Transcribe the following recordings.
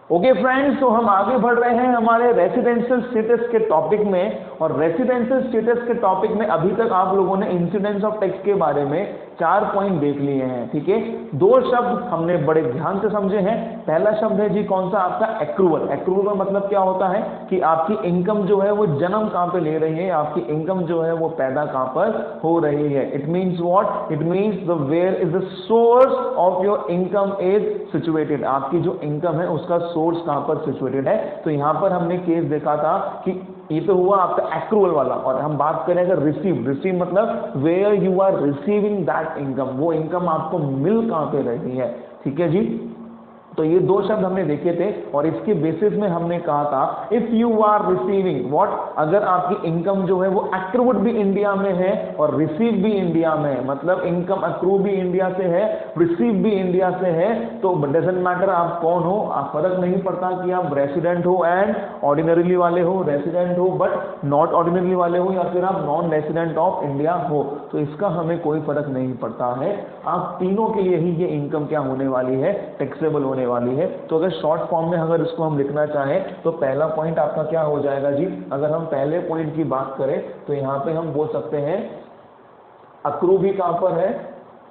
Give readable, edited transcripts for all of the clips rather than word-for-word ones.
Okay friends, तो हम आगे बढ़ रहे हैं हमारे रेसिडेंशियल स्टेटस के टॉपिक में। और रेसिडेंशियल स्टेटस के टॉपिक में अभी तक आप लोगों ने इंसिडेंस ऑफ टैक्स के बारे में 4 पॉइंट देख लिए हैं, ठीक है। 2 शब्द हमने बड़े ध्यान से समझे हैं। पहला शब्द है जी कौन सा, आपका एक्रूवल। एक्रूवल का मतलब क्या होता है कि आपकी इनकम जो है वो जन्म कहां पे ले रही है, आपकी इनकम जो है वो पैदा कहां पर हो रही है। It means what, it means the where is the source of your income is situated. आपकी जो इनकम है उसका सोर्स कहां पर सिचुएटेड है। तो यहां पर हमने केस देखा था कि ये तो हुआ आपका एक्रूवल वाला। और हम बात करें अगर रिसीव, रिसीव मतलब where you are receiving that income, वो इनकम आपको मिल कहां पे रही है, ठीक है जी। तो ये 2 शब्द हमने देखे थे और इसके बेसिस में हमने कहा था if you are receiving what, अगर आपकी इनकम जो है वो एक्रूड भी इंडिया में है और रिसीव भी इंडिया में है, मतलब इनकम एक्रू भी इंडिया से है, रिसीव भी इंडिया से है, तो डजंट मैटर आप कौन हो, आप फर्क नहीं पड़ता कि आप रेसिडेंट हो एंड ऑर्डिनरीली वाले हो, रेसिडेंट हो बट नॉट ऑर्डिनरी वाले हो, या फिर आप नॉन रेसिडेंट ऑफ इंडिया हो, तो इसका हमें कोई फर्क नहीं पड़ता है। आप तीनों के लिए ही ये इनकम क्या होने वाली है, टैक्सेबल होने वाली है। तो अगर शॉर्ट फॉर्म में अगर इसको हम लिखना चाहें तो पहला पॉइंट आपका क्या हो जाएगा जी। अगर हम पहले पॉइंट की बात करें तो यहां पे हम बोल सकते हैं अक्रू भी कहां पर है,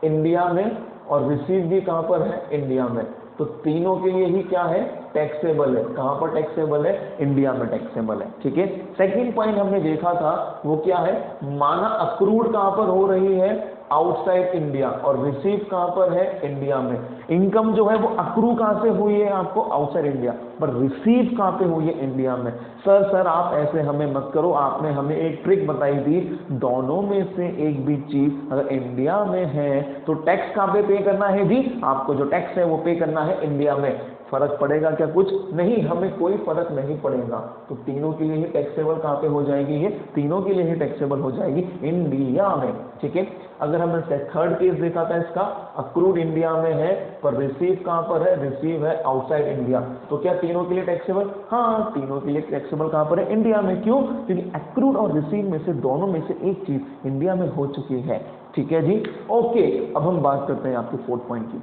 इंडिया में, और रिसीव भी कहां पर है, इंडिया में। तो तीनों के लिए ही क्या है, टैक्सेबल है। कहां पर टैक्सेबल है, इंडिया में टैक्सेबल है, ठीक है। सेकंड पॉइंट हमने देखा था वो क्या है, माना अक्रूड कहां पर हो रही है, आउटसाइड इंडिया, और रिसीव कहां पर है, इंडिया में। इनकम जो है वो अक्रू कहां से हुई है आपको, आउटसाइड इंडिया, पर रिसीव कहां पे हुई है, इंडिया में। सर आप ऐसे हमें मत करो, आपने हमें एक ट्रिक बताई थी, दोनों में से एक भी चीज अगर इंडिया में है तो टैक्स कहां पे पे करना है जी, आपको जो टैक्स है वो पे करना है इंडिया में। फर्क पड़ेगा क्या, कुछ नहीं, हमें कोई फर्क नहीं पड़ेगा। तो तीनों के लिए ही टैक्सेबल कहां पे हो जाएगी, ये तीनों के लिए ही टैक्सेबल हो जाएगी इंडिया में, ठीक है। अगर हमने थर्ड केस देखा था इसका, अक्रूड इंडिया में है पर रिसीव कहां पर है, रिसीव है आउटसाइड इंडिया, तो क्या तीनों के लिए टैक्सेबल, हाँ तीनों के लिए टैक्सेबल कहां पर है, इंडिया में। क्यों, क्योंकि अक्रूड और रिसीव में से दोनों में से एक चीज इंडिया में हो चुकी है, ठीक है जी। ओके, अब हम बात करते हैं आपके 4th पॉइंट की।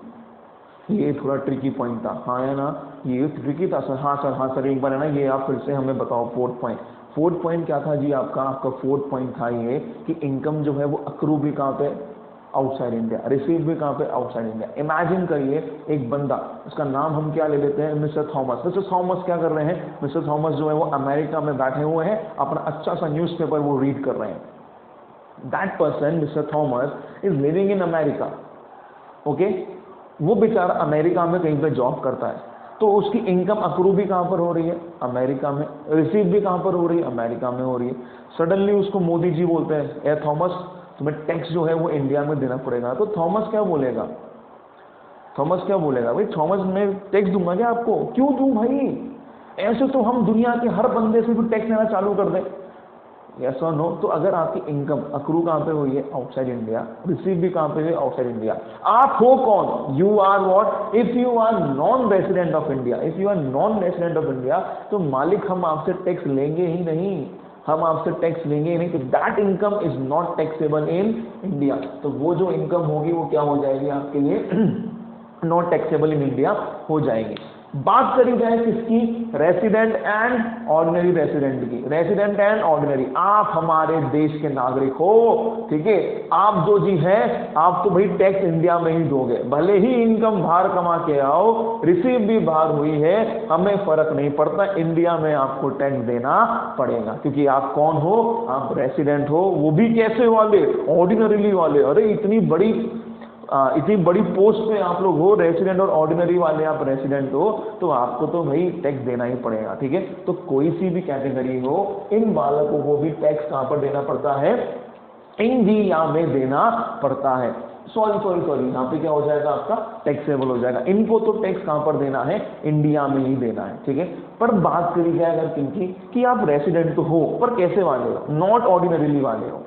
ये थोड़ा ट्रिकी पॉइंट था, हाँ है ना, ये ट्रिकी था सर, हाँ सर एक बार है ना, ये आप फिर से हमें बताओ 4th पॉइंट। 4th पॉइंट क्या था जी आपका 4th पॉइंट था ये कि इनकम जो है वो अक्रू भी कहाँ पे, आउटसाइड इंडिया, रिसीव भी कहाँ पे, आउटसाइड इंडिया। इमेजिन करिए एक बंदा, उसका नाम हम क्या ले लेते हैं, मिस्टर थॉमस। मिस्टर थॉमस क्या कर रहे हैं, मिस्टर थॉमस जो है वो अमेरिका में बैठे हुए हैं, अपना अच्छा सा न्यूज़पेपर वो रीड कर रहे हैं। That person mister Thomas is living in America, okay. वो बेचारा अमेरिका में कहीं पे जॉब करता है, तो उसकी इनकम अक्रू भी कहां पर हो रही है, अमेरिका में, रिसीव भी कहां पर हो रही है, अमेरिका में हो रही है। सडनली उसको मोदी जी बोलते हैं ए थॉमस, तुम्हें टैक्स जो है वो इंडिया में देना पड़ेगा। तो थॉमस क्या बोलेगा, थॉमस क्या बोलेगा, भाई थॉमस मैं टैक्स दूंगा क्या आपको, क्यों दूं भाई, ऐसे तो हम दुनिया के हर बंदे से भी टैक्स लेना चालू कर दें, यस और नो। तो अगर आपकी इनकम अक्रू कहां पे हुई है, आउटसाइड इंडिया, रिसीव भी कहां पे हुई है, आउटसाइड इंडिया, आप हो कौन, you are what, if you are non resident of India, if you are non resident of India, तो मालिक हम आपसे टैक्स लेंगे ही नहीं, हम आपसे टैक्स लेंगे ही नहीं। तो that income is not taxable in India. तो वो जो इनकम होगी वो क्या हो जाएगी आपके लिए नॉट टैक्सेबल इन इंडिया हो जाएगी। बात करी जाए किसकी, रेसिडेंट एंड ऑर्डिनरी रेसिडेंट की। रेसिडेंट एंड ऑर्डिनरी, आप हमारे देश के नागरिक हो, ठीक है। आप जो जी हैं आप तो भाई टैक्स इंडिया में ही दोगे, भले ही इनकम बाहर कमा के आओ, रिसीव भी बाहर हुई है, हमें फर्क नहीं पड़ता, इंडिया में आपको टैक्स देना पड़ेगा, क्योंकि आप कौन हो, आप रेसिडेंट हो, वो भी कैसे वाले, ऑर्डिनरीली वाले। अरे इतनी बड़ी पोस्ट पे आप लोग हो, रेसिडेंट और ऑर्डिनरी वाले आप रेसिडेंट हो, तो आपको तो भाई टैक्स देना ही पड़ेगा, ठीक है। तो कोई सी भी कैटेगरी हो, इन बालकों को भी टैक्स कहां पर देना पड़ता है, इंडिया में देना पड़ता है। सॉरी यहाँ पे क्या हो जाएगा आपका, टैक्सेबल हो जाएगा। इनको तो टैक्स कहां पर देना है, इंडिया में ही देना है, ठीक है। पर बात करी जाए अगर किनकी, कि आप रेसिडेंट तो हो पर कैसे वाले हो, नॉट ऑर्डिनरीली वाले हो,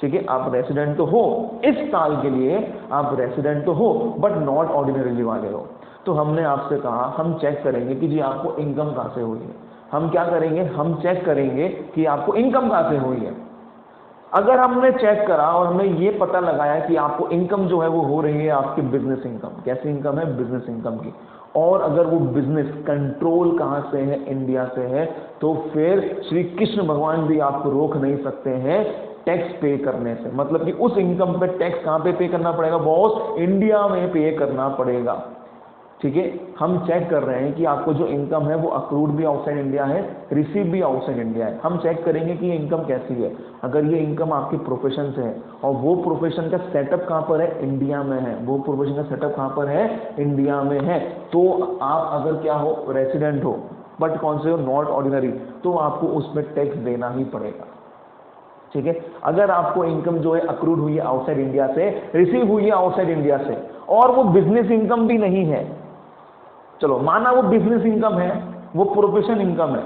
ठीक है। आप रेसिडेंट तो हो, इस साल के लिए आप रेसिडेंट तो हो बट नॉट ऑर्डिनरीली वाले हो। तो हमने आपसे कहा हम चेक करेंगे कि जी आपको इनकम कहां से हुई है। हम क्या करेंगे, हम चेक करेंगे कि आपको इनकम कहां से हुई है। अगर हमने चेक करा और हमें ये पता लगाया कि आपको इनकम जो है वो हो रही है आपकी बिजनेस इनकम, कैसी इनकम है, बिजनेस इनकम की, और अगर वो बिजनेस कंट्रोल कहां से है, इंडिया से है, तो फिर श्री कृष्ण भगवान भी आपको रोक नहीं सकते हैं टैक्स पे करने से। मतलब कि उस इनकम पे टैक्स कहां पे करना पड़ेगा बॉस, इंडिया में पे करना पड़ेगा। ठीक है, हम चेक कर रहे हैं कि आपको जो इनकम है वो अक्रूड भी आउटसाइड इंडिया है, रिसीव भी आउटसाइड इंडिया है। हम चेक करेंगे कि ये इनकम कैसी है। अगर ये इनकम आपके प्रोफेशन से है और वो प्रोफेशन का सेटअप कहां पर है, इंडिया में है, वो प्रोफेशन का सेटअप कहां पर है, इंडिया में है, तो आप अगर क्या हो, रेसिडेंट हो, बट कौन से हो, नॉट ऑर्डिनरी, तो आपको उसमें टैक्स देना ही पड़ेगा। ठीक है, अगर आपको इनकम जो है अक्रूड हुई है आउटसाइड इंडिया से, रिसीव हुई है आउटसाइड इंडिया से, और वो बिजनेस इनकम भी नहीं है, चलो माना वो बिजनेस इनकम है, वो प्रोफेशन इनकम है,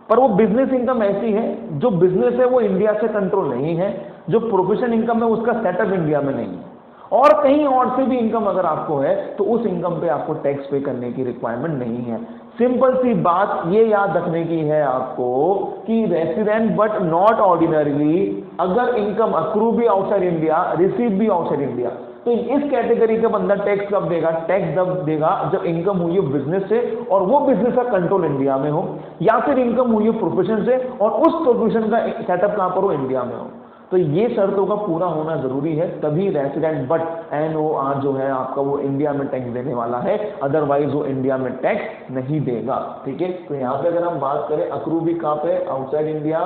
पर वो बिजनेस इनकम ऐसी है, जो बिजनेस है वो इंडिया से कंट्रोल नहीं है, जो प्रोफेशन इनकम है उसका सेटअप इंडिया में नहीं है, और कहीं और से भी इनकम अगर आपको है, तो उस इनकम पे आपको टैक्स पे करने की रिक्वायरमेंट नहीं है। सिंपल सी बात ये याद रखने की है आपको कि रेसिडेंट बट नॉट ऑर्डिनरी, अगर इनकम अक्रू भी आउटसाइड इंडिया, रिसीव भी आउटसाइड इंडिया, तो इस कैटेगरी का बंदा टैक्स कब देगा, टैक्स जब देगा जब इनकम हुई हो बिजनेस से और वो बिजनेस का कंट्रोल इंडिया में हो, या फिर इनकम हुई हो प्रोफेशन से और उस प्रोफेशन का सेटअप कहां पर हो, इंडिया में हो। तो ये शर्तों का पूरा होना जरूरी है, तभी रेसिडेंट बट NOR जो है आपका वो इंडिया में टैक्स देने वाला है, अदरवाइज वो इंडिया में टैक्स नहीं देगा। ठीक है, तो यहाँ पे अगर हम बात करें अक्रू भी कहां पे, आउटसाइड इंडिया,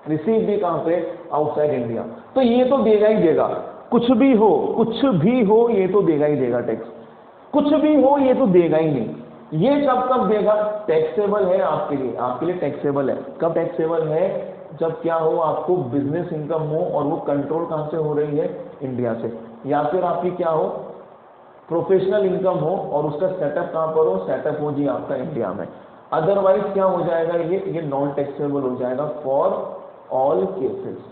रिसीव भी कहां पे, आउटसाइड इंडिया, तो ये तो देगा ही देगा, कुछ भी हो, कुछ भी हो, ये तो देगा ही देगा टैक्स, कुछ भी हो ये तो देगा ही नहीं। ये कब देगा, टैक्सेबल है आपके लिए टैक्सेबल है। कब टैक्सेबल है, जब क्या हो, आपको बिजनेस इनकम हो और वो कंट्रोल कहां से हो रही है, इंडिया से, या फिर आपकी क्या हो, प्रोफेशनल इनकम हो और उसका सेटअप कहां पर हो, सेटअप हो जी आपका इंडिया में। अदरवाइज क्या हो जाएगा, ये नॉन टैक्सेबल हो जाएगा फॉर ऑल केसेस।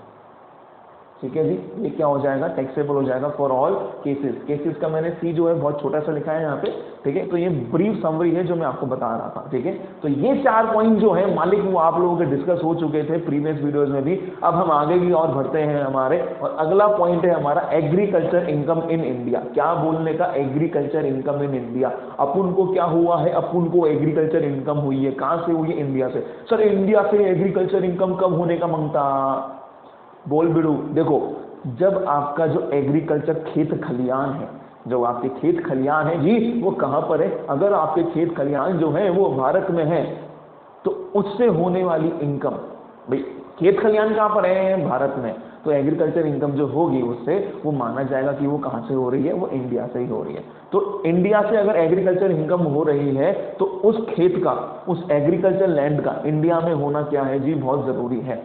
ठीक है जी, ये क्या हो जाएगा, टैक्सेबल हो जाएगा फॉर ऑल केसेस। केसेस का मैंने सी जो है बहुत छोटा सा लिखा है यहाँ पे। ठीक है, तो ये ब्रीफ समरी है जो मैं आपको बता रहा था। ठीक है, तो ये 4 पॉइंट जो है मालिक वो आप लोगों के डिस्कस हो चुके थे प्रीवियस वीडियोस में भी। अब हम आगे भी और बढ़ते हैं हमारे, और अगला पॉइंट है हमारा एग्रीकल्चर इनकम इन इंडिया। क्या बोलने का, एग्रीकल्चर इनकम इन इंडिया। अपन को क्या हुआ है, अपन को एग्रीकल्चर इनकम हुई है, कहां से हुई है, इंडिया से। सर इंडिया से एग्रीकल्चर इनकम कब होने का मांगता, बोल बिड़ू। देखो, जब आपका जो एग्रीकल्चर खेत खलियान है, जो आपके खेत खलियान है जी, वो कहां पर है, अगर आपके खेत खलियान जो है वो भारत में है, तो उससे होने वाली इनकम, भाई खेत खलियान कहां पर है, भारत में, तो एग्रीकल्चर इनकम जो होगी उससे वो माना जाएगा कि वो कहां से हो रही है, वो इंडिया से ही हो रही है। तो इंडिया से अगर एग्रीकल्चर इनकम हो रही है, तो उस खेत का, उस एग्रीकल्चर लैंड का इंडिया में होना क्या है जी, बहुत जरूरी है।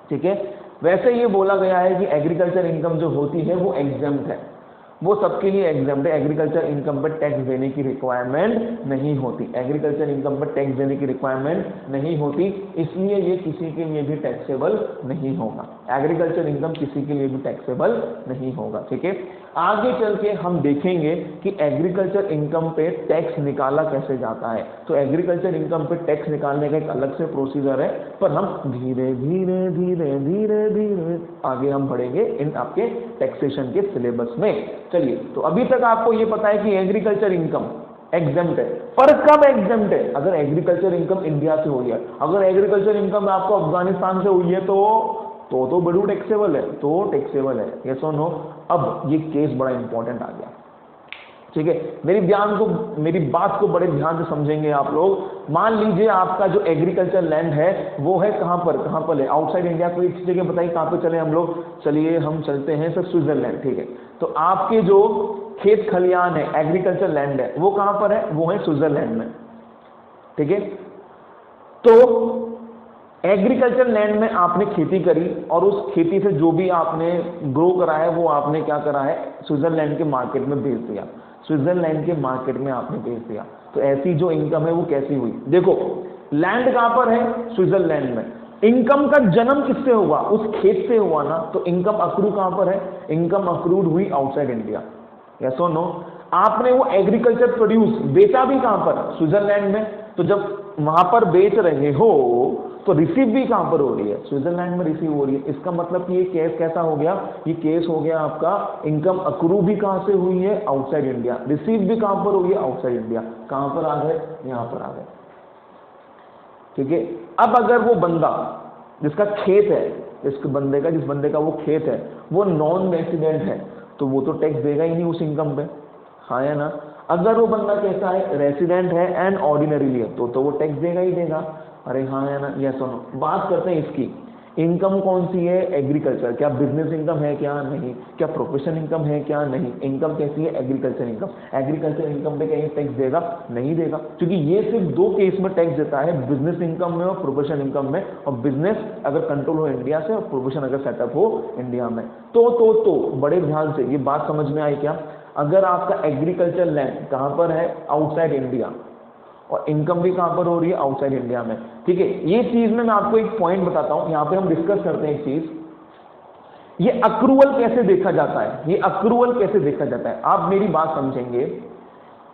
ठीक है, वैसे ये बोला गया है कि एग्रीकल्चर इनकम जो होती है वो एग्जेम्प्ट है, वो सबके लिए एग्जेम्प्ट है। एग्रीकल्चर इनकम पर टैक्स देने की रिक्वायरमेंट नहीं होती, एग्रीकल्चर इनकम पर टैक्स देने की रिक्वायरमेंट नहीं होती, इसलिए ये किसी के लिए भी टैक्सेबल नहीं होगा। एग्रीकल्चर इनकम किसी के लिए भी टैक्सेबल नहीं होगा। ठीक है, आगे चल के हम देखेंगे कि एग्रीकल्चर इनकम पे टैक्स निकाला कैसे जाता है। तो एग्रीकल्चर इनकम पे टैक्स निकालने का एक अलग से प्रोसीजर है, पर हम धीरे धीरे धीरे धीरे धीरे आगे हम बढ़ेंगे इन आपके टैक्सेशन के सिलेबस में। चलिए, तो अभी तक आपको ये पता है कि एग्रीकल्चर इनकम एग्जेम्प्ट है, पर कब एग्जेम्प्ट है, अगर एग्रीकल्चर इनकम इंडिया से हुई है। अगर एग्रीकल्चर इनकम आपको अफगानिस्तान से हुई है तो बड़ू टैक्सेबल है, तो टैक्सेबल है, यस और नो। अब ये केस बड़ा इंपॉर्टेंट आ गया। ठीक है, मेरी बात को बड़े ध्यान से समझेंगे आप लोग। मान लीजिए आपका जो एग्रीकल्चर लैंड है वो है कहां पर है, आउटसाइड इंडिया। कोई एक जगह बताइए कहां पे चले हम लोग, चलिए हम चलते हैं सर स्विट्जरलैंड। ठीक है, तो आपके जो खेत खलियान है, एग्रीकल्चर लैंड है, वो कहां पर है, वो है स्विट्जरलैंड में। ठीक है, तो एग्रीकल्चर लैंड में आपने खेती करी और उस खेती से जो भी आपने ग्रो करा है वो आपने क्या करा है, स्विट्जरलैंड के मार्केट में बेच दिया, स्विट्जरलैंड के मार्केट में आपने बेच दिया। तो ऐसी जो इनकम है वो कैसी हुई, देखो लैंड कहां पर है, स्विट्जरलैंड में। इनकम का जन्म किससे हुआ, उस खेत से हुआ ना, तो इनकम अक्रू कहां पर है, इनकम अक्रूड हुई आउटसाइड इंडिया, यस और नो। आपने वो एग्रीकल्चर प्रोड्यूस बेचा भी कहां पर, स्विट्जरलैंड में। तो जब वहां पर बेच रहे हो तो रिसीव भी कहां पर हो रही है, स्विट्जरलैंड में रिसीव हो रही है। इसका मतलब कि ये केस कैसा हो गया, ये केस हो गया आपका इनकम अक्रू भी कहां से हुई है, आउटसाइड इंडिया, रिसीव भी कहां पर हुई है, आउटसाइड इंडिया। कहां पर आ गए, यहां पर आ गए, ठीक है। अब अगर वो बंदा जिसका खेत है, जिस बंदे का वो खेत है, वो नॉन रेसिडेंट है, तो वो तो टैक्स देगा ही नहीं उस इनकम पे, हाँ या ना। अगर वो बंदा कैसा है, रेसिडेंट है एंड ऑर्डिनरीली है, तो वो टैक्स देगा ही देगा। अरे हाँ या ना, यस और नो। बात करते हैं इसकी, इनकम कौन सी है, एग्रीकल्चर। क्या बिजनेस इनकम है, क्या नहीं। क्या प्रोफेशनल इनकम है, क्या नहीं। इनकम कैसी है, एग्रीकल्चर इनकम। एग्रीकल्चर इनकम पे कहीं टैक्स देगा, नहीं देगा, क्योंकि ये सिर्फ दो केस में टैक्स देता है, बिजनेस इनकम में और प्रोफेशनल इनकम में। और बिजनेस अगर कंट्रोल हो इंडिया से और प्रोफेशन अगर सेटअप हो इंडिया में, तो बड़े ध्यान से ये बात समझ में आई क्या। अगर आपका एग्रीकल्चर लैंड कहां पर है, आउटसाइड इंडिया, और इनकम भी कहां पर हो रही है, आउटसाइड इंडिया में, ठीक है। ये चीज में मैं आपको एक पॉइंट बताता हूं, यहां पे हम डिस्कस करते हैं एक चीज, ये अक्रूवल कैसे देखा जाता है, ये अक्रूवल कैसे देखा जाता है, आप मेरी बात समझेंगे।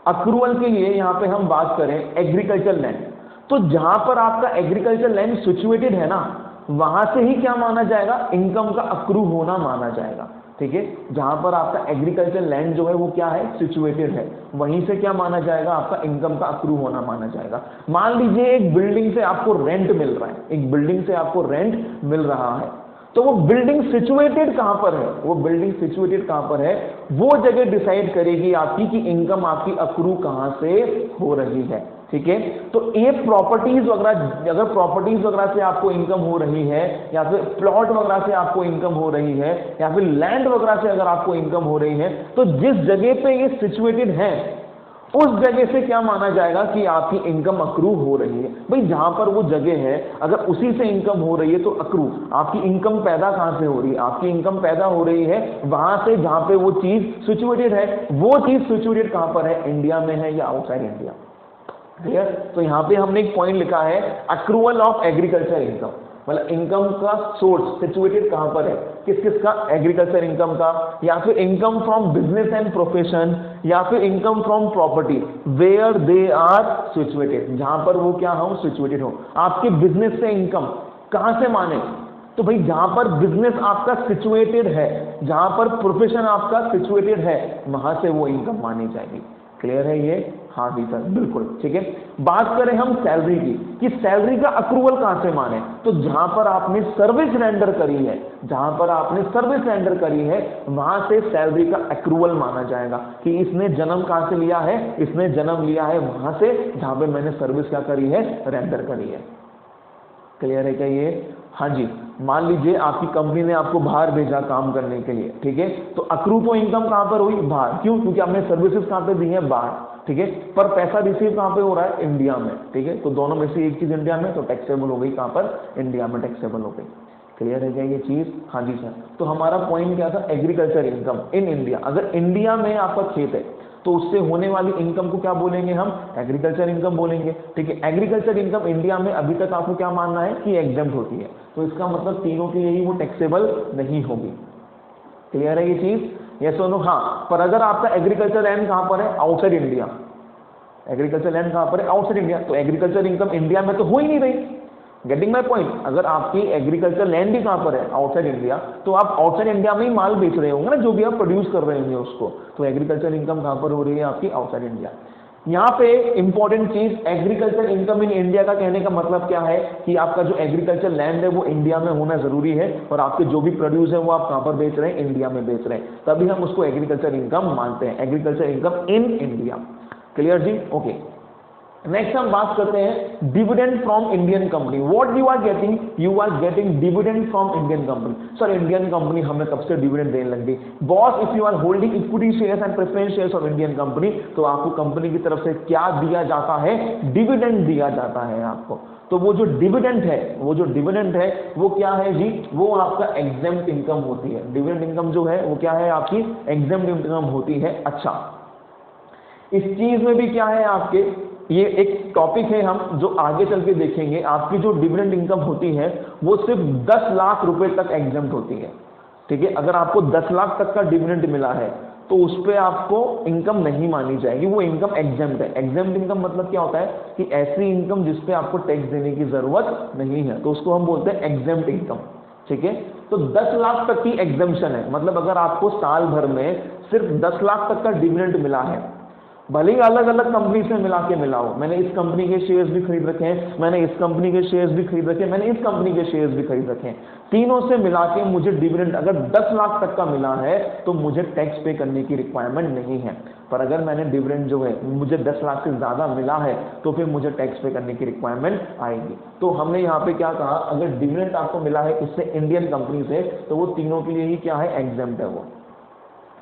अक्रूवल के लिए यहां पे हम बात करें एग्रीकल्चर लैंड, तो जहां पर आपका एग्रीकल्चर लैंड सिचुएटेड है ना, वहां से ही क्या माना जाएगा, इनकम का अक्रू होना माना जाएगा, ठीक है। जहां पर आपका एग्रीकल्चर लैंड जो है वो क्या है, सिचुएटेड है, वहीं से क्या माना जाएगा, आपका इनकम का अक्रू होना माना जाएगा। मान लीजिए एक बिल्डिंग से आपको रेंट मिल रहा है, एक बिल्डिंग से आपको रेंट मिल रहा है, तो वो बिल्डिंग सिचुएटेड कहां पर है, वो बिल्डिंग सिचुएटेड कहां पर है, वो जगह डिसाइड करेगी आपकी कि इनकम आपकी अक्रू कहां से हो रही है, ठीक है। तो ये प्रॉपर्टीज वगैरह, अगर प्रॉपर्टीज वगैरह से आपको इनकम हो रही है, या फिर प्लॉट वगैरह से आपको इनकम हो रही है, या फिर लैंड वगैरह से अगर आपको इनकम हो रही है, तो जिस जगह पे ये सिचुएटेड है उस जगह से क्या माना जाएगा कि आपकी इनकम अक्रू हो रही है। भाई जहां पर वो जगह है अगर उसी से इनकम हो रही है तो अक्रू, आपकी इनकम पैदा कहां से हो रही है, आपकी इनकम पैदा हो रही है वहां से जहां पे वो चीज सिचुएटेड है। वो चीज सिचुएटेड कहां पर है, इंडिया में है या आउटसाइड इंडिया, क्लियर। तो यहां पे हमने एक पॉइंट लिखा है, अक्रूवल ऑफ एग्रीकल्चर इनकम, मतलब इनकम का सोर्स सिचुएटेड कहां पर है, किस किस का, एग्रीकल्चर इनकम का, या फिर income from business and profession, या फिर income from property, where they are situated, जहां पर वो क्या हो, सिचुएटेड हो। आपके बिजनेस से इनकम कहां से माने, तो भाई जहां पर बिजनेस आपका सिचुएटेड है, जहां पर प्रोफेशन आपका सिचुएटेड है, वहां से वो इनकम मानी जाएगी। क्लियर है ये, हाँ जी सर, बिल्कुल ठीक है। बात करें हम सैलरी की, कि सैलरी का अक्रूवल कहां से माने, तो जहां पर आपने सर्विस रेंडर करी है, जहां पर आपने सर्विस रेंडर करी है वहां से सैलरी का अक्रूवल माना जाएगा कि इसने जन्म कहां से लिया है, इसने जन्म लिया है वहां से जहां पे मैंने सर्विस क्या करी है, रेंडर करी है। क्लियर है क्या ये, हाँ जी। मान लीजिए आपकी कंपनी ने आपको बाहर भेजा काम करने के लिए, ठीक है, तो अक्रू तो इनकम कहां पर हुई, बाहर, क्यों, क्योंकि आपने सर्विसेज कहां पे दी है, बाहर, ठीक है, पर पैसा रिसीव कहां पे हो रहा है, इंडिया में, ठीक है। तो दोनों में से एक चीज इंडिया में, तो टैक्सेबल हो गई कहां पर, इंडिया में टैक्सेबल हो गई। क्लियर है क्या ये चीज, हाँ जी सर। तो हमारा पॉइंट क्या था, एग्रीकल्चर इनकम इन इंडिया। अगर इंडिया में आपका खेत है तो उससे होने वाली इनकम को क्या बोलेंगे हम, एग्रीकल्चर इनकम बोलेंगे, ठीक है। एग्रीकल्चर इनकम इंडिया में अभी तक आपको क्या मानना है कि एग्जेम्प्ट होती है, तो इसका मतलब तीनों के लिए ही वो टैक्सेबल नहीं होगी। क्लियर है ये चीज, यस और नो, हाँ। पर अगर आपका एग्रीकल्चर लैंड कहां पर है, आउटसाइड इंडिया, एग्रीकल्चर लैंड कहां पर है, आउटसाइड इंडिया, तो एग्रीकल्चर इनकम इंडिया में तो हो ही नहीं रही। गेटिंग माई पॉइंट, अगर आपकी एग्रीकल्चर लैंड ही कहां पर है, आउटसाइड इंडिया, तो आप आउटसाइड इंडिया में ही माल बेच रहे होंगे ना, जो भी आप प्रोड्यूस कर रहे होंगे उसको, तो एग्रीकल्चर इनकम कहां पर हो रही है आपकी, आउटसाइड इंडिया। यहाँ पे इंपॉर्टेंट चीज, एग्रीकल्चर इनकम इन इंडिया का कहने का मतलब क्या है कि आपका जो एग्रीकल्चर लैंड है वो इंडिया में होना जरूरी है, और आपके जो भी प्रोड्यूस है वो आप कहां पर बेच रहे हैं, इंडिया में बेच रहे हैं, तभी हम उसको एग्रीकल्चर इनकम मानते हैं, agriculture income in India. Clear जी, ओके। नेक्स्ट हम बात करते हैं dividend from Indian company. What you are getting, you are getting dividend from Indian company. Sir Indian company हमें कब से डिविडेंड देने लग गई, boss if you are holding equity shares and preference shares of Indian company, तो आपको company की तरफ से क्या दिया जाता है, डिविडेंड दिया जाता है आपको। तो वो जो डिविडेंड है, वो जो डिविडेंड है वो क्या है जी, वो आपका एग्जेम्प्ट इनकम होती है। डिविडेंड इनकम जो है वो क्या है, आपकी एग्जेम्प्ट इनकम होती है। अच्छा, इस चीज में भी क्या है आपके, ये एक टॉपिक है हम जो आगे चल के देखेंगे। आपकी जो डिविडेंड इनकम होती है वो सिर्फ 10 लाख रुपए तक एग्जेम्प्ट होती है, ठीक है। अगर आपको 10 लाख तक का डिविडेंड मिला है तो उस पर आपको इनकम नहीं मानी जाएगी, वो इनकम एग्जेम्प्ट है। एग्जेम्प्ट इनकम मतलब क्या होता है कि ऐसी इनकम जिस पे आपको टैक्स देने की जरूरत नहीं है, तो उसको हम बोलते हैं एग्जेम्प्ट इनकम। ठीक है, तो 10 लाख तक की एग्जेम्पशन है, मतलब अगर आपको साल भर में सिर्फ 10 लाख तक का डिविडेंड मिला है, भले ही अलग अलग कंपनी से मिला के मिलाओ, मैंने इस कंपनी के शेयर्स भी खरीद रखे हैं, मैंने इस कंपनी के शेयर्स भी खरीद रखे हैं, मैंने इस कंपनी के शेयर्स भी खरीद रखे हैं, तीनों से मिला के मुझे डिविडेंड अगर 10 लाख तक का मिला है तो मुझे टैक्स पे करने की रिक्वायरमेंट नहीं है। पर अगर मैंने डिविडेंड जो है मुझे 10 लाख से ज्यादा मिला है तो फिर मुझे टैक्स पे करने की रिक्वायरमेंट आएगी। तो हमने यहाँ पे क्या कहा, अगर डिविडेंड आपको मिला है किससे, इंडियन कंपनी से, तो वो तीनों के लिए ही क्या है, एग्जेम्प्ट है वो।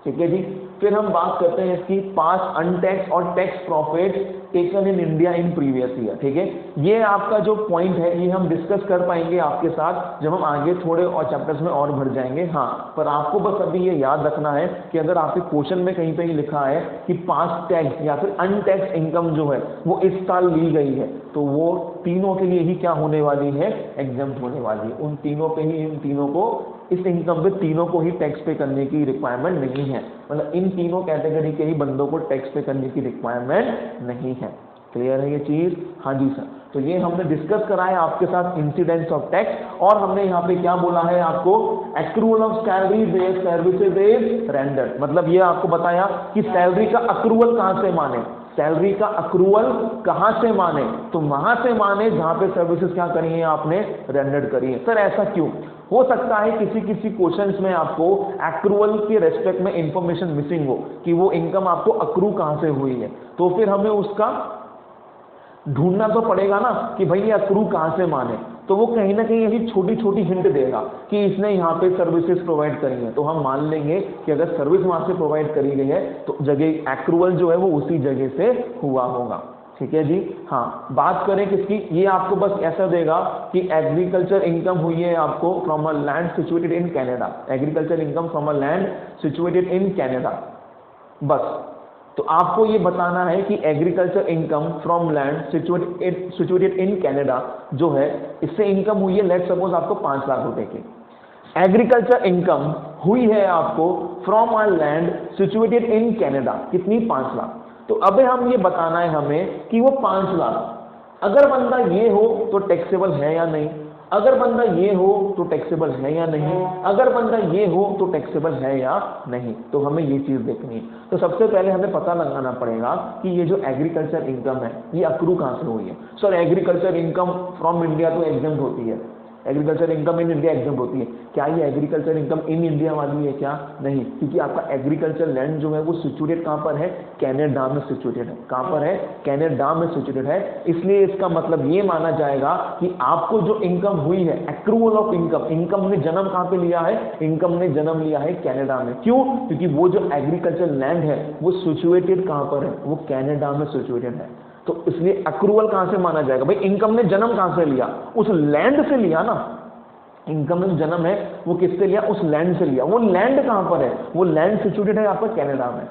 ठीक है जी। फिर हम बात करते हैं इसकी पास्ट अनटैक्स और tax profit taken in India in previous year. ठीक है, ये आपका जो पॉइंट है ये हम डिस्कस कर पाएंगे आपके साथ जब हम आगे थोड़े और चैप्टर्स में और बढ़ जाएंगे। हाँ, पर आपको बस अभी ये याद रखना है कि अगर आपके क्वेश्चन में कहीं पे ही लिखा है कि पास्ट टैक्स या फिर अनटैक्स इनकम जो है वो इस साल ली गई है, तो वो तीनों के लिए ही क्या होने वाली है, एग्जेम्प्ट होने वाली है। उन तीनों पे ही, इन तीनों को, इस इनकम पे तीनों को ही टैक्स पे करने की रिक्वायरमेंट नहीं है, मतलब इन तीनों कैटेगरी के ही बंदों को टैक्स पे करने की रिक्वायरमेंट नहीं है। क्लियर है ये चीज? हाँ जी सर। तो ये हमने डिस्कस करा है आपके साथ इंसिडेंस ऑफ टैक्स, और हमने यहाँ पे क्या बोला है आपको, accrual of salary based services is rendered, मतलब ये आपको बताया कि सैलरी का अक्रूवल कहां से माने, सैलरी का अक्रूवल कहां से माने, तो वहां से माने जहां पे सर्विसेज क्या करी है आपने, रेंडर्ड करी है। सर ऐसा क्यों? हो सकता है किसी किसी क्वेश्चंस में आपको एक्रूवल के रेस्पेक्ट में इंफॉर्मेशन मिसिंग हो कि वो इनकम आपको अक्रू कहां से हुई है, तो फिर हमें उसका ढूंढना तो पड़ेगा ना कि भाई ये अक्रू कहां से माने। तो वो कहीं ना कहीं ऐसी छोटी छोटी हिंट देगा कि इसने यहाँ पे सर्विसेज प्रोवाइड करी है, तो हम मान लेंगे कि अगर सर्विस वहां से प्रोवाइड करी गई है तो जगह एक्रूवल जो है वो उसी जगह से हुआ होगा। ठीक है जी। हाँ, बात करें किसकी, ये आपको बस ऐसा देगा कि एग्रीकल्चर इनकम हुई है आपको from a land situated in Canada, agriculture income from a land situated in Canada, बस। तो आपको ये बताना है कि agriculture income from land situated in Canada जो है, इससे इनकम हुई है लेट सपोज आपको 5 लाख रुपए की। एग्रीकल्चर इनकम हुई है आपको from a land situated in Canada, कितनी, 5 लाख। तो अब हम ये बताना है हमें कि वो 5 लाख अगर बंदा ये हो तो टैक्सेबल है या नहीं, अगर बंदा ये हो तो टैक्सेबल है या नहीं, अगर बंदा ये हो तो टैक्सेबल है या नहीं, तो हमें ये चीज देखनी है। तो सबसे पहले हमें पता लगाना पड़ेगा कि ये जो एग्रीकल्चर इनकम है ये अक्रू कहां से हुई है। Sir agriculture income from India तो एग्जेम्प्ट होती है, agriculture income in India exempt होती है, क्या ये एग्रीकल्चर इनकम इन इंडिया वाली है क्या? नहीं, क्योंकि आपका एग्रीकल्चर लैंड जो है वो सिचुएटेड कहां पर है, कनाडा में सिचुएटेड है। कहां पर है, कनाडा में सिचुएटेड है। इसलिए इसका मतलब ये माना जाएगा कि आपको जो इनकम हुई है, एक्रूवल ऑफ इनकम, इनकम ने जन्म कहां पे लिया है, इनकम ने जन्म लिया है कनाडा में। क्यों? क्योंकि वो जो एग्रीकल्चर लैंड है वो सिचुएटेड कहां पर है, वो कनाडा में सिचुएटेड है। तो इसलिए अक्रूवल कहां से माना जाएगा, भाई इनकम ने जन्म कहां से लिया, उस लैंड से लिया ना। इनकम में जन्म है वो किससे लिया, उस लैंड से लिया। वो लैंड कहां पर है, वो लैंड सिचुएटेड है आपका कनाडा में।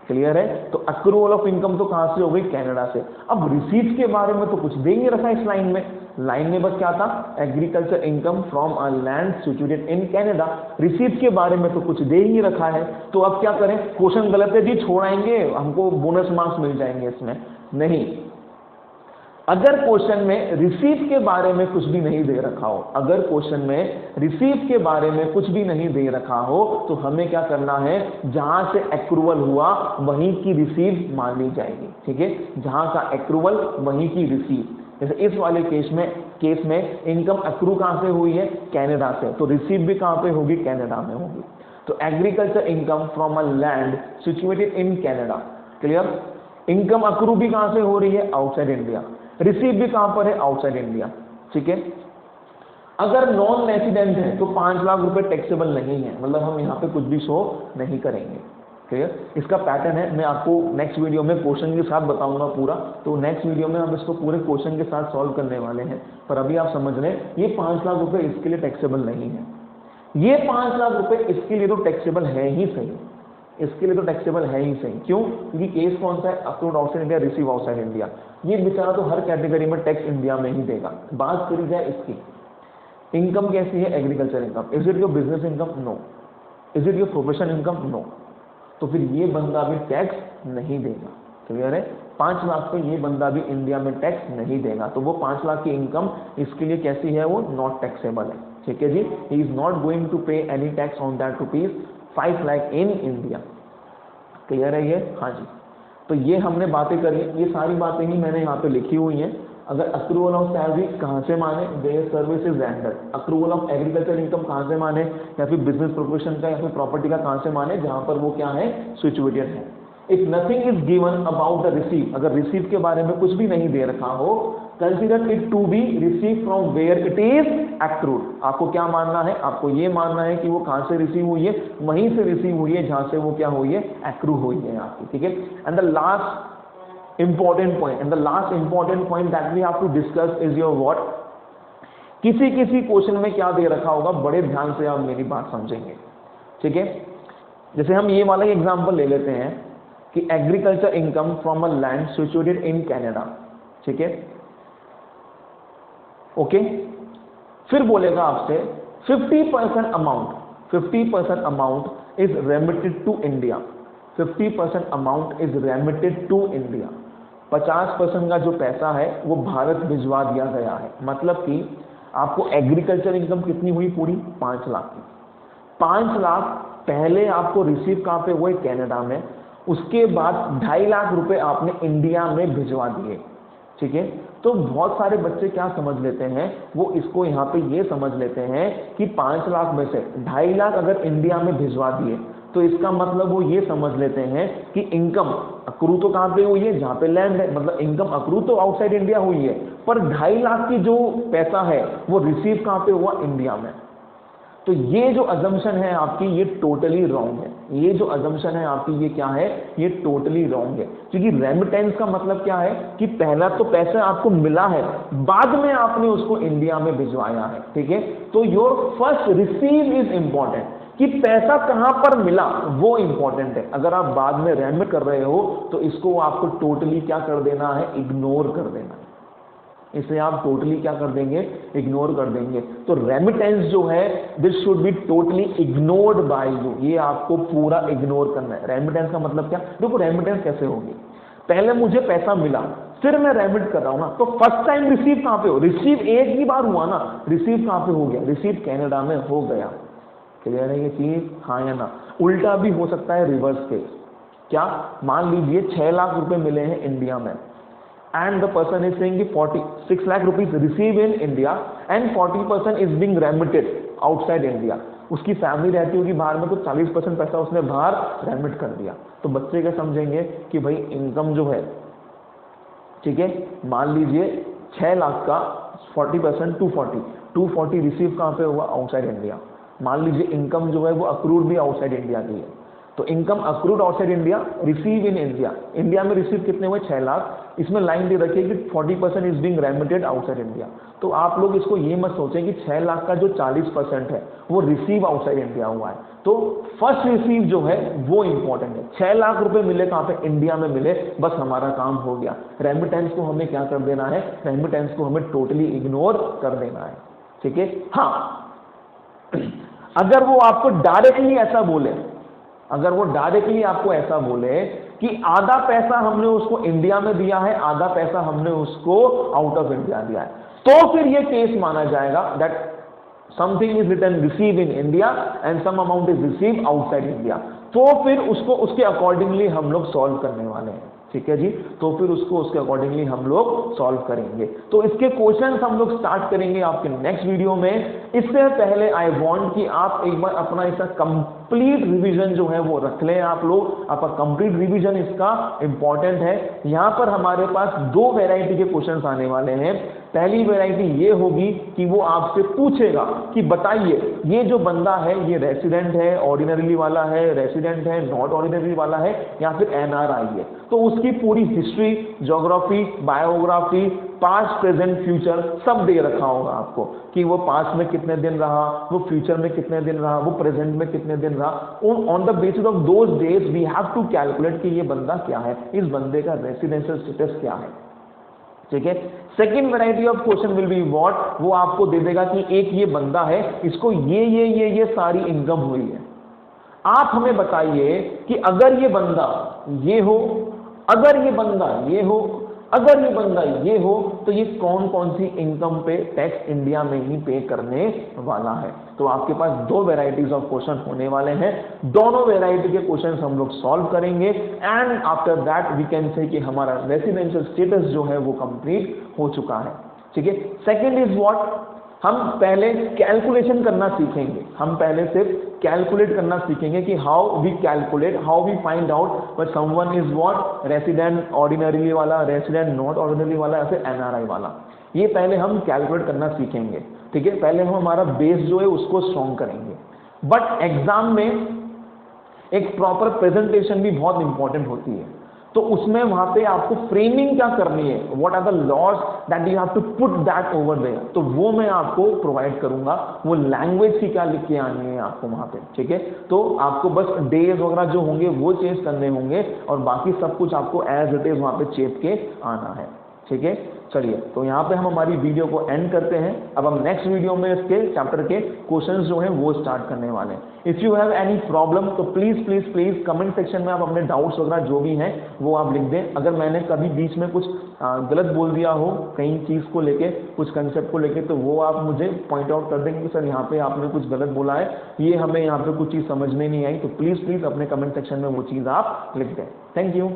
क्लियर है? तो अक्रूवल ऑफ इनकम तो कहां से हो गई, कनाडा से। अब रिसीट्स के बारे में तो कुछ दे नहीं रखा इस लाइन में, लाइन में बस क्या था, agriculture income from a land situated in Canada. Receipts के बारे में तो कुछ दे ही रखा है, तो अब क्या करें, क्वेश्चन गलत है जी, छोड़ाएंगे, हमको बोनस मार्क्स मिल जाएंगे इसमें? नहीं, अगर क्वेश्चन में रिसीव के बारे में कुछ भी नहीं दे रखा हो, अगर क्वेश्चन में रिसीव के बारे में कुछ भी नहीं दे रखा हो, तो हमें क्या करना है, जहां से एक्रूवल हुआ वहीं की रिसीव मान ली जाएगी। ठीक है, जहां का एक्रूवल वहीं की रिसीव। जैसे इस वाले केस में इनकम अक्रू कहां से हुई है, कनाडा से, तो रिसीव भी कहां पे होगी, कनाडा में होगी। तो agriculture income from a land situated in Canada. Clear? Income accrue भी कहां से हो रही है, आउटसाइड इंडिया। रिसीव भी कहां पर है, आउटसाइड इंडिया। ठीक है, अगर नॉन रेसिडेंट है तो 5 लाख रुपए टैक्सेबल नहीं है, मतलब हम यहाँ पे कुछ भी शो नहीं करेंगे। क्लियर? इसका पैटर्न है, मैं आपको नेक्स्ट वीडियो में क्वेश्चन के साथ बताऊंगा पूरा, तो नेक्स्ट वीडियो में हम इसको पूरे क्वेश्चन के साथ सॉल्व करने वाले हैं। पर अभी आप समझ रहे हैं ये 5 लाख रुपए इसके लिए टैक्सेबल नहीं है, ये 5 लाख रुपए इसके लिए तो टैक्सेबल है ही सही, इसके लिए तो टैक्सेबल है ही सही। क्यों? क्योंकि केस कौन सा है, accrued outside India, receive outside India. ये बेचारा तो हर कैटेगरी में टैक्स इंडिया में ही देगा। बात करी जाए इसकी इनकम कैसी है, agriculture income, is it your business income, no. Is it your profession income, no. तो फिर ये बंदा भी टैक्स नहीं देगा। क्लियर है? 5 लाख पे ये बंदा भी इंडिया में टैक्स नहीं देगा, तो वो 5 लाख की इनकम इसके लिए कैसी है, वो नॉट टैक्सेबल है। ठीक है जी, he is not going to pay any tax on that ₹5 lakh in India. Clear है ये? हाँ जी। तो ये हमने बातें करी, ये सारी बातें ही मैंने यहाँ पे लिखी हुई हैं। अगर अक्रूवल ऑफ सैलरी कहाँ से माने, their services render. Accrual of agriculture income कहाँ से माने, या फिर बिजनेस प्रोफेशन का या फिर प्रॉपर्टी का कहाँ से माने, जहाँ पर वो क्या है, सिचुएटेड है। If nothing is given about the receive, अगर रिसीव के बारे में कुछ भी नहीं दे रखा हो, consider it to be receive from where it is accrued. आपको क्या मानना है, आपको ये मानना है कि वो कहाँ से रिसीव हुई है, वहीं से रिसीव हुई है जहाँ से वो क्या हुई है, एक्रू हुई है आपकी। ठीक है, and the last important point and the last important point that we have to discuss is your what, किसी किसी क्वेश्चन में क्या दे रखा होगा, बड़े ध्यान से आप मेरी बात समझेंगे। ठीक है, जैसे हम ये वाला एग्जांपल ले लेते हैं कि agriculture income from a land situated in Canada. ठीक है, ओके, फिर बोलेगा आपसे 50% amount is remitted to India. 50% amount is remitted to India. 50% का जो पैसा है वो भारत भिजवा दिया गया है। मतलब कि आपको एग्रीकल्चर इनकम कितनी हुई, पूरी 5 लाख की। 5 लाख पहले आपको रिसीव कहाँ पे हुए, कनाडा में। उसके बाद 2.5 लाख रुपए आपने इंडिया में भिजवा दिए। ठीक है, तो बहुत सारे बच्चे क्या समझ लेते हैं, वो इसको यहाँ पे ये समझ लेते हैं कि 5 लाख में से 2.5 लाख अगर इंडिया में भिजवा दिए तो इसका मतलब वो ये समझ लेते हैं कि इनकम अक्रू तो कहाँ पे हुई है, जहाँ पे लैंड है, मतलब इनकम अक्रू तो आउटसाइड इंडिया हुई है, पर 2.5 लाख की जो पैसा है वो रिसीव कहाँ पे हुआ, इंडिया में। तो ये जो अजम्पशन है आपकी, ये टोटली रॉन्ग है। ये जो अजम्पशन है आपकी, ये क्या है, ये टोटली रॉन्ग है। क्योंकि रेमिटेंस का मतलब क्या है कि पहला तो पैसा आपको मिला है, बाद में आपने उसको इंडिया में भिजवाया है। ठीक है, तो your first receive is important, कि पैसा कहां पर मिला वो इंपॉर्टेंट है। अगर आप बाद में रेमिट कर रहे हो तो इसको आपको टोटली क्या कर देना है, इग्नोर कर देना है। इसे आप टोटली क्या कर देंगे, इग्नोर कर देंगे। तो रेमिटेंस जो है this should be totally ignored bye you, ये आपको पूरा इग्नोर करना है। रेमिटेंस का मतलब क्या, देखो रेमिटेंस कैसे होगी, पहले मुझे पैसा मिला, फिर मैं रेमिट कर रहा हूं ना, तो फर्स्ट टाइम रिसीव कहां पे हो, रिसीव एक ही बार हुआ ना, रिसीव कहां पे हो गया, रिसीव कनाडा में हो गया। क्लियर है ये चीज, हाँ या ना। उल्टा भी हो सकता है, रिवर्स केस। क्या, मान लीजिए 6 लाख रुपए मिले हैं इंडिया में, and the person is saying कि 46 lakh rupees receive in India and 40% is being remitted outside India। उसकी फैमिली रहती होगी बाहर में, तो 40% पैसा उसने बाहर रेमिट कर दिया। तो बच्चे क्या समझेंगे कि भाई इनकम जो है, ठीक है, मान लीजिए 6 लाख का 40% 240 रिसीव कहाँ पे हुआ, आउटसाइड इंडिया। मान लीजिए इनकम जो है वो अक्रूड भी आउटसाइड इंडिया की है, तो income accrued outside India, receive in India. India में रिसीव कितने हुए, 6 लाख। इसमें लाइन दे रखी है कि 40% is being remitted outside India. तो आप लोग इसको ये मत सोचें कि 6 लाख का जो 40% है वो रिसीव आउटसाइड इंडिया हुआ है। तो फर्स्ट रिसीव जो है वो इंपॉर्टेंट है। 6 लाख रुपए मिले कहाँ पे, इंडिया में मिले, बस हमारा काम हो गया। रेमिटेंस को हमें क्या कर देना है, रेमिटेंस को हमें टोटली इग्नोर कर देना है। ठीक है, हाँ, अगर वो आपको डायरेक्टली ऐसा बोले, अगर वो डायरेक्टली आपको ऐसा बोले कि आधा पैसा हमने उसको इंडिया में दिया है, आधा पैसा हमने उसको आउट ऑफ इंडिया दिया है, तो फिर ये केस माना जाएगा that something is return receive in India and some amount is receive outside India. तो फिर उसको उसके अकॉर्डिंगली हम लोग सॉल्व करने वाले हैं। ठीक है जी, तो फिर उसको उसके अकॉर्डिंगली हम लोग सॉल्व करेंगे। तो इसके क्वेश्चंस हम लोग स्टार्ट करेंगे आपके नेक्स्ट वीडियो में। इससे पहले आई वांट कि आप एक बार अपना इसका कंप्लीट रिवीजन जो है वो रख लें। आप लोग आपका कंप्लीट रिवीजन इसका इंपॉर्टेंट है। यहाँ पर हमारे पास 2 वैरायटी के क्वेश्चंस आने वाले हैं। पहली वैरायटी ये होगी कि वो आपसे पूछेगा कि बताइए ये जो बंदा है ये रेसिडेंट है, ऑर्डिनरी वाला है, रेसिडेंट है, नॉट ऑर्डिनरी वाला है, या फिर एनआरआई है। तो उसकी पूरी history, geography, biography, past, present, future सब दे रखा होगा आपको कि वो पास्ट में कितने दिन रहा, वो फ्यूचर में कितने दिन रहा, वो प्रेजेंट में कितने दिन रहा। On the basis of those days we have to calculate कि ये बंदा क्या है, इस बंदे का रेसिडेंशियल स्टेटस क्या है। ठीक है, second variety of question will be what, वो आपको दे देगा कि एक ये बंदा है, इसको ये सारी इनकम हुई है। आप हमें बताइए कि अगर ये बंदा ये हो, अगर ये बंदा ये हो, अगर ये बंदा ये हो, तो ये कौन कौन सी इनकम पे टैक्स इंडिया में ही पे करने वाला है। तो आपके पास दो वेराइटीज ऑफ क्वेश्चन होने वाले हैं, दोनों वेराइटी के क्वेश्चन हम लोग सॉल्व करेंगे and after that we can say कि हमारा रेसिडेंशियल स्टेटस जो है वो कंप्लीट हो चुका है। ठीक है, सेकेंड इज व्हाट, हम पहले कैलकुलेशन करना सीखेंगे, हम पहले सिर्फ कैलकुलेट करना सीखेंगे कि how we calculate, how we find out when someone is what resident ordinarily वाला, रेसिडेंट नॉट ऑर्डिनरी वाला, ऐसे एनआरआई वाला। ये पहले हम कैलकुलेट करना सीखेंगे। ठीक है, पहले हम हमारा बेस जो है उसको स्ट्रॉन्ग करेंगे। बट एग्जाम में एक प्रॉपर प्रेजेंटेशन भी बहुत इंपॉर्टेंट होती है, तो उसमें वहां पे आपको फ्रेमिंग क्या करनी है, what are the laws that you have to put that over there, तो वो मैं आपको प्रोवाइड करूंगा। वो लैंग्वेज की क्या लिख के आनी है आपको वहां पे। ठीक है, तो आपको बस डेज वगैरह जो होंगे वो चेंज करने होंगे और बाकी सब कुछ आपको एज इट इज वहां पे चेप के आना है। ठीक है, चलिए तो यहाँ पे हम हमारी वीडियो को एंड करते हैं। अब हम नेक्स्ट वीडियो में इसके चैप्टर के क्वेश्चंस जो हैं वो स्टार्ट करने वाले हैं। If you have any problem तो please please please comment section में आप अपने डाउट्स वगैरह जो भी हैं वो आप लिख दें। अगर मैंने कभी बीच में कुछ गलत बोल दिया हो कहीं चीज़ को लेके, कुछ कंसेप्ट को लेके, तो वो आप मुझे पॉइंट आउट कर देंगे कि सर यहाँ पे आपने कुछ गलत बोला है, ये हमें यहाँ पे कुछ चीज़ समझ में नहीं आई, तो प्लीज प्लीज अपने कमेंट सेक्शन में वो चीज़ आप लिख दें। Thank you.